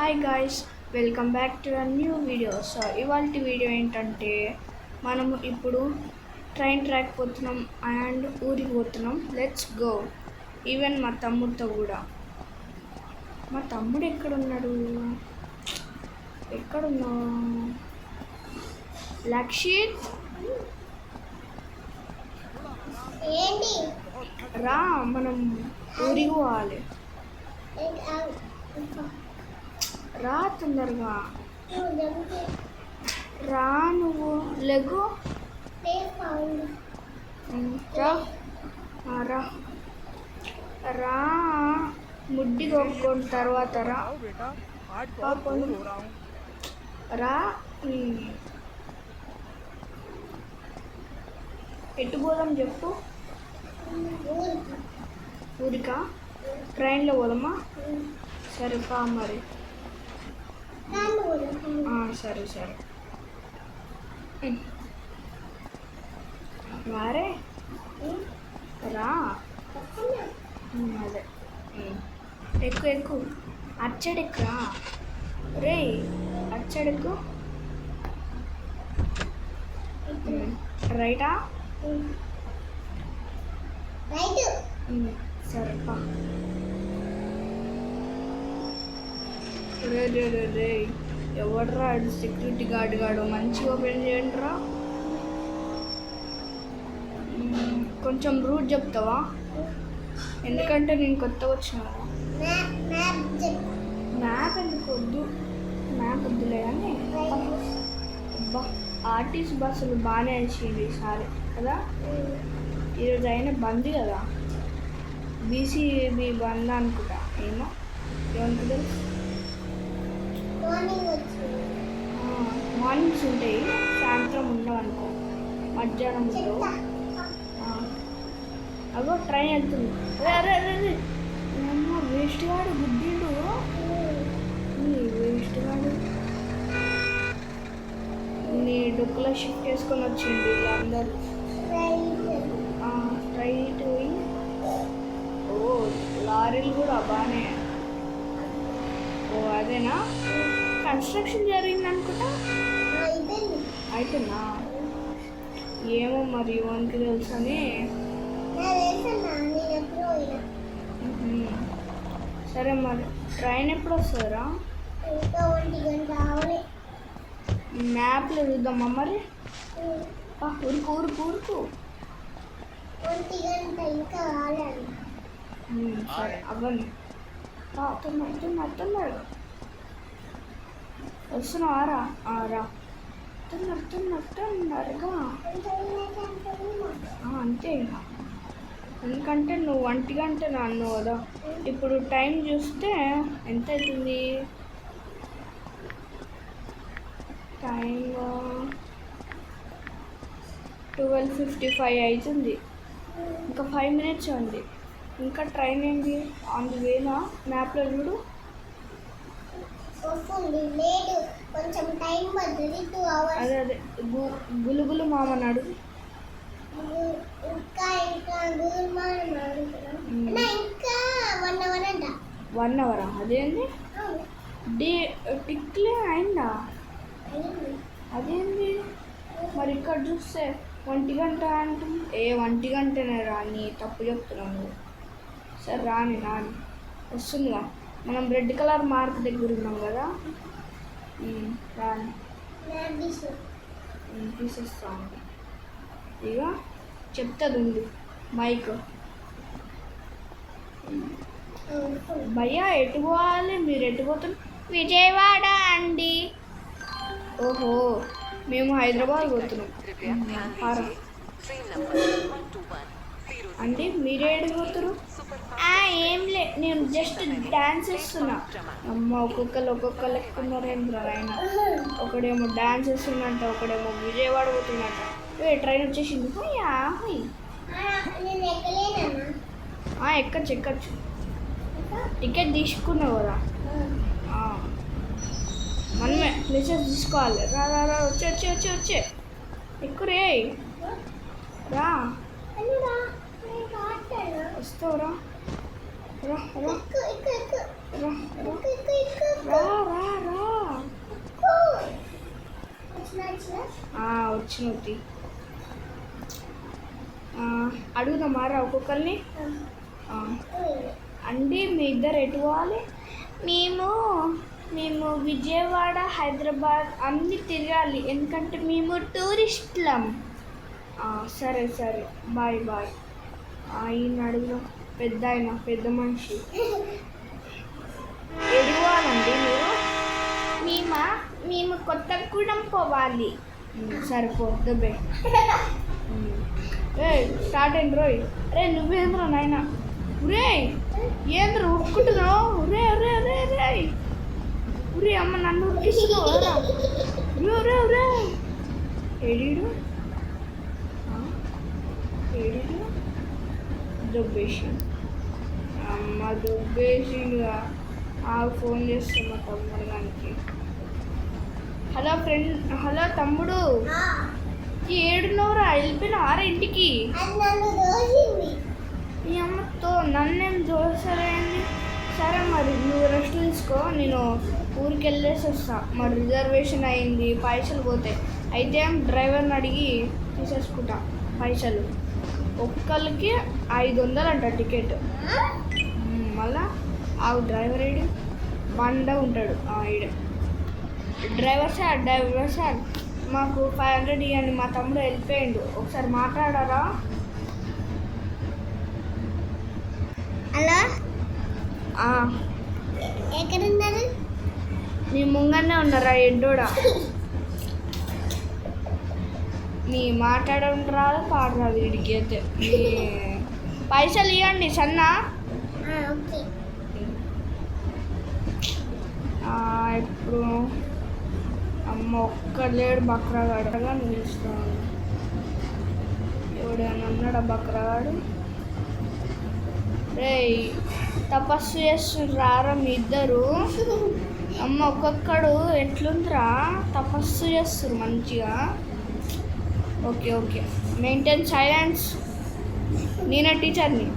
Hi guys, welcome back to a new video. So ఇవాళ video ఏంటంటే మనము ఇప్పుడు ట్రైన్ ట్రాక్ పోతున్నాం అండ్ ఊరికి పోతున్నాం. Let's go. ఈవెన్ మా తమ్ముడితో కూడా. మా తమ్ముడు ఎక్కడున్నాడు? ఎక్కడున్నావు లక్షిత్? రా, మనం ఊరికి పోవాలి. రా తొందరగా రా, నువ్వు లెగు రా రా రా, ముడ్డి కొట్టుకున్న తర్వాత రా రా. ఎటు పోదాం చెప్పు? ఊరికా? ట్రైన్లో పోదామా? సరే పా మరి. సరే సరే వారే రా. అదే ఎక్కువ ఎక్కువ అచ్చడెక్కురా. రే అచ్చడెక్కు. రైటా? సరే పా. రే రే రే రే, ఎవడరా సెక్యూరిటీ గార్డ్ గాడు? మంచిగా ఓపెన్ చేయండి రా. కొంచెం రూట్ చెప్తావా? ఎందుకంటే నేను కొత్తగా వచ్చిన. మ్యాప్ ఎందుకు వద్దు? మ్యాప్ వద్దులే కానీ. అబ్బా, ఆర్టీసీ బస్సులు బాగానే వచ్చింది ఈసారి కదా. ఈరోజు అయినా బంద్ కదా, బీసీబీ బంద్ అనుకుంటా. ఏమో ఎవరికి తెలుసు. మార్నింగ్స్ ఉంటాయి, సాయంత్రం ఉండవు అనుకో, మధ్యాహ్నం ఉండవు. అగో ట్రైన్ వెళ్తుంది. అరే అరే అరే, అమ్మ వేస్ట్ గాడు గుడ్డిండు. వేస్ట్ గాడు నీ డొక్కులో షిఫ్ట్ చేసుకొని వచ్చింది వీళ్ళందరూ. స్ట్రైట్ పోయి. ఓ లారీలు కూడా బాగానే. ఓ అదేనా? కన్స్ట్రక్షన్ జరిగింది అనుకుంటా. అయితేనా ఏమో మరి, వానికి తెలుసు అని. సరే మరి, ట్రైన్ ఎప్పుడు వస్తుందిరా? మ్యాప్లో చూద్దామా మరి? ఊరుకు ఊరుకు ఊరుకు. సరే అవ్వండి. అర్థమన్నాడు. వస్తున్నావా? రా అర్థమన్నారుగా. అంతే ఇక, ఎందుకంటే నువ్వు 1 గంట అన్నావు కదా. ఇప్పుడు టైం చూస్తే ఎంత అవుతుంది? టైం 12:55 అవుతుంది. ఇంకా 5 మినిట్స్ ఉంది. ఇంకా ట్రైన్ ఏంటి ఆన్ ది వేనా? మ్యాప్లో చూడు. అదే అదే గులుగులు మామని అడుగు. 1 అవరా? అదేంటి టిక్లే అయిందా? అదేంటి మరి ఇక్కడ చూస్తే 1 గంట అంటుంది. 1 గంటనే రాని, తప్పు చెప్తున్నాను. సరే రాని వస్తుందిగా. మనం రెడ్ కలర్ మార్క్ దగ్గర ఉన్నాం కదా. రాని తీసేస్తాను. ఇక చెప్తుంది ఉంది మైక్. భయ్యా ఎటు పోవాలి? మీరు ఎటు పోతున్నారు? విజయవాడ అండి. ఓహో, మేము హైదరాబాద్ పోతున్నాం. అంటే మీరే ఎడిపోతారు? ఏం లే, నేను జస్ట్ డ్యాన్స్ వేస్తున్నా. అమ్మ, ఒక్కొక్క లెక్కున్నారేంద్ర ఆయన. ఒకడేమో డ్యాన్స్ వేస్తున్నట్ట, ఒకడేమో విజయవాడ పోతున్నట్ట. ట్రైన్ వచ్చేసింది. ఎక్కచ్చు. టికెట్ తీసుకున్నావు కదా, మనమే ప్లేసెస్ తీసుకోవాలి. రా రా రా, వచ్చే ఎక్కురే. రా వస్తావురా? రా రా రా రా రా రా వచ్చినవుతి అడుగుదామారా ఒక్కొక్కరిని. అంటే మీ ఇద్దరు ఎటు పోవాలి? మేము మేము విజయవాడ హైదరాబాద్ అన్నీ తిరగాలి, ఎందుకంటే మేము టూరిస్టులం. సరే సరే బాయ్ బాయ్. ఈయన అడుగుదాం, పెద్ద మనిషి. ఎడుకోవాలండి మీరు? మేము కొత్తగూడెం పోవాలి. సరిపోద్దు స్టార్ట్ అయింది రోయ్. రే నువ్వేంద్రా నాయన, ఉరే ఏంద్ర ఉరుక్కుంటున్నావు? ఉరే ఉరే ఉరే రే ఉరే అమ్మ నన్ను ఉరికిస్తున్నావు రా. ఉరే ఉరే ఏడీడు ఏడీడు దుబ్బేసి అమ్మ దుబ్బేసిండుగా. ఫోన్ చేస్తున్నా తమ్ముడు దానికి. హలో ఫ్రెండ్, హలో తమ్ముడు, ఏడున్నవరా? వెళ్ళిపోయిన 6 ఈ అమ్మతో నన్నేం దోసలేండి. సరే మరి నువ్వు రెస్ట్ తీసుకో, నేను ఊరికి వెళ్ళేసి వస్తా. మరి రిజర్వేషన్ అయింది, పైసలు పోతాయి. అయితే డ్రైవర్ని అడిగి తీసేసుకుంటా పైసలు. ఒక్కరికి 500 అంట టికెట్. మళ్ళా డ్రైవర్ ఏడు బండ ఉంటాడు ఈడ. డ్రైవర్ సార్ మాకు 500 ఇవ్వండి, మా తమ్ముడు వెళ్ళిపోయిండు, ఒకసారి మాట్లాడారా? హలో, ఎక్కడున్నారు? నీ ముంగనే ఉన్నారా ఎడ్డోడా? నీ మాట్లాడడం రాదు, పాట రాదు వీడికి. అయితే పైసలు ఇవ్వండి సన్నా. ఇప్పుడు అమ్మ ఒక్కలేడు బక్రాగాడుగా నిలుస్తాను. ఎవడైనా ఉన్నాడా బక్రాగాడు? రే తపస్సు చేస్తుండ్రా మీ ఇద్దరు. అమ్మ ఒక్కొక్కడు ఎట్లుందిరా, తపస్సు చేస్తారు మంచిగా. Okay okay, maintain silence. నేనే టీచర్ని.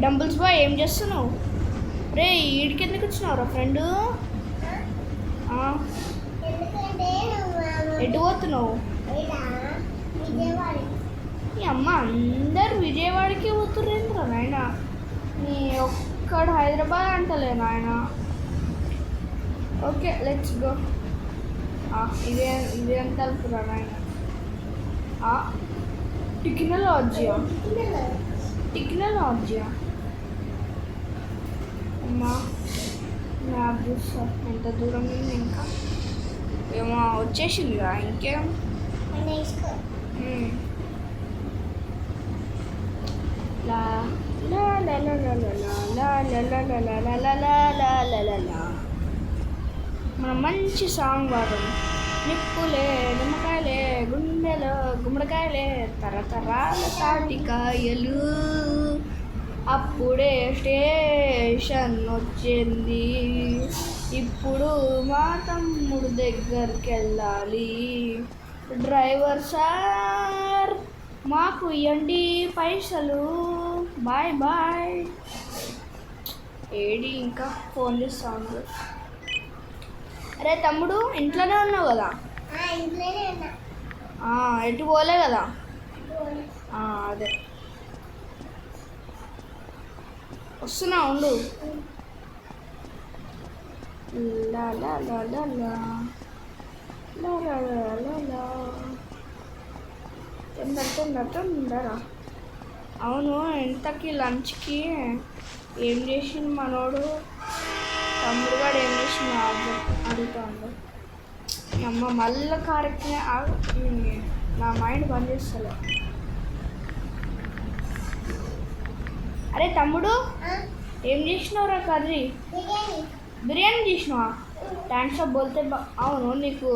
డంబుల్స్ బాయ్ ఏం చేస్తున్నావు? రే ఈడికి ఎందుకు వచ్చినావు రా ఫ్రెండ్? ఎటు పోతున్నావు? ఈ అమ్మ అందరు విజయవాడకి పోతుర్రేంద్రా నాయన, నీ ఒక్కడు హైదరాబాద్ అంటలే నాయన. Okay let's go. ఇదే ఎంత వెళ్తురా నాయన? టెక్నాలజీయా అమ్మా మ్యాప్ చూస్తా ఎంత దూరం ఉంది. ఇంకా ఏమో వచ్చేసిందిగా, ఇంకేం. లా లా లా లా లా లా లా లా లా లా లా లా లా లా లా లా. మనం మంచి సాంగ్ పాడడం. నిప్పులే నిమ్మకాయలే గుండెలో గుమ్మడికాయలే తరతరాల తాటికాయలు, అప్పుడే స్టేషన్ వచ్చింది, ఇప్పుడు మా తమ్ముడు దగ్గరికి వెళ్ళాలి. డ్రైవర్ సార్ మాకు ఇవ్వండి పైసలు, బాయ్ బాయ్. ఏడి ఇంకా ఫోన్ చేస్తాను. అరే తమ్ముడు ఇంట్లోనే ఉన్నావు కదా? ఎటు పోలే కదా? అదే వస్తున్నా ఉండు. లా లా లా లా లా లా లా లా లా. తొందర. అవును, ఇంతకీ లంచ్కి ఏం చేసిండు మనోడు? తమ్ముడు గారు ఏం చేసిండు అడుగుతాడు. అమ్మ మళ్ళీ కార్యక్రమం నా మైండ్ బంద్ చేస్తలే. అరే తమ్ముడు ఏం చేసినావురా కర్రీ? బిర్యానీ చేసినావా? థ్యాంక్స్ ఆఫ్ బోల్తే. అవును నీకు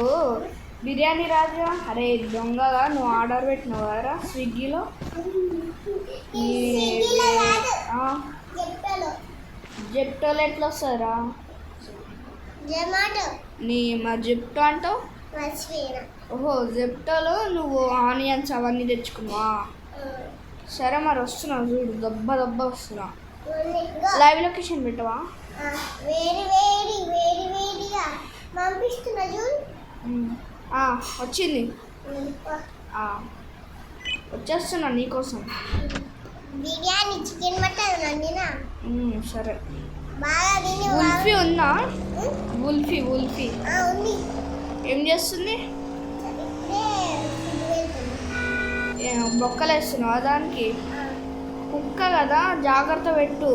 బిర్యానీ రాదుగా? అరే దొంగగా నువ్వు ఆర్డర్ పెట్టినావు కదరా స్విగ్గీలో? జెప్టోలో ఎట్లా వస్తారా? నీ మా జెప్టో అంటావు? ఓహో జెప్టోలో నువ్వు ఆనియన్స్ అవన్నీ తెచ్చుకున్నావా? సరే మరి వస్తున్నావు చూడు, దబ్బ దబ్బ వస్తున్నా. లైవ్ లొకేషన్ పెట్టవా? వేడి వేడి వేడి వేడిగా పంపిస్తున్నా చూడు. వచ్చింది. వచ్చేస్తున్నా నీకోసం. బిర్యానీ చికెన్ మటన్ వండినా. సరే. బాగా తిని ఉల్ఫీ ఉందా? ఉల్ఫీ ఉంది. ఏం చేస్తుంది? బొక్కలు వేస్తున్నావా దానికి? కుక్క కదా, జాగ్రత్త పెట్టు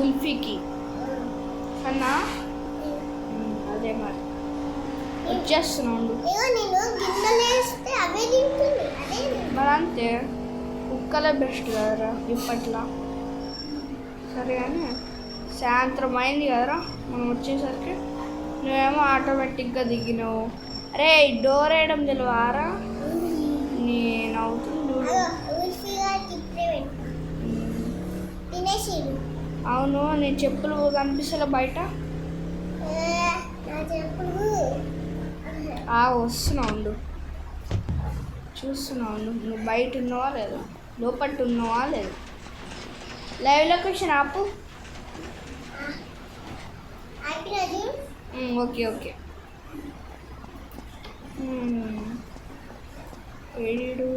ఉల్ఫీకి అన్నా. అదే మరి వచ్చేస్తున్నాడు. మరి అంతే, కుక్కలే బెస్ట్ కదరా ఇప్పట్లో. సరే కానీ సాయంత్రం అయింది కదరా మనం వచ్చేసరికి. నువ్వేమో ఆటోమేటిక్గా దిగినావు. అరే డోర్ వేయడం తెలియవారా? నేను అవుతుంది. అవును, నేను చెప్పులు కనిపిస్తలే బయట. వస్తున్నావు, చూస్తున్నావు. నువ్వు బయట ఉన్నావా లేదా, లోపల ఉన్నావా లేదా? లైవ్ లొకేషన్ ఆపు. ఓకే. ఏడు.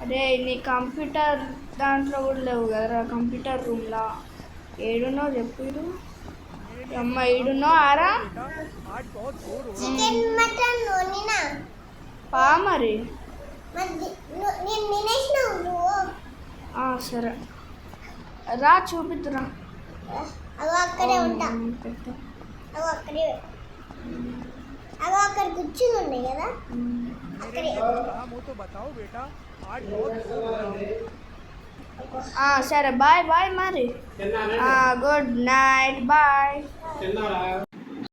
అరే నీ కంప్యూటర్ దాంట్లో కూడా లేవు కదరా, కంప్యూటర్ రూమ్లో. ఏడున్నావు చెప్పు. అమ్మ ఏడున్నావు ఆరా? చికెన్ మటన్ వండినా. పా మరి. సరే రా చూపిద్దురా. అక్కడే ఉంటా. అక్కడ కూర్చుని ఉన్నాయి కదా అక్కడే. సరే బాయ్ మరి. Good night bye.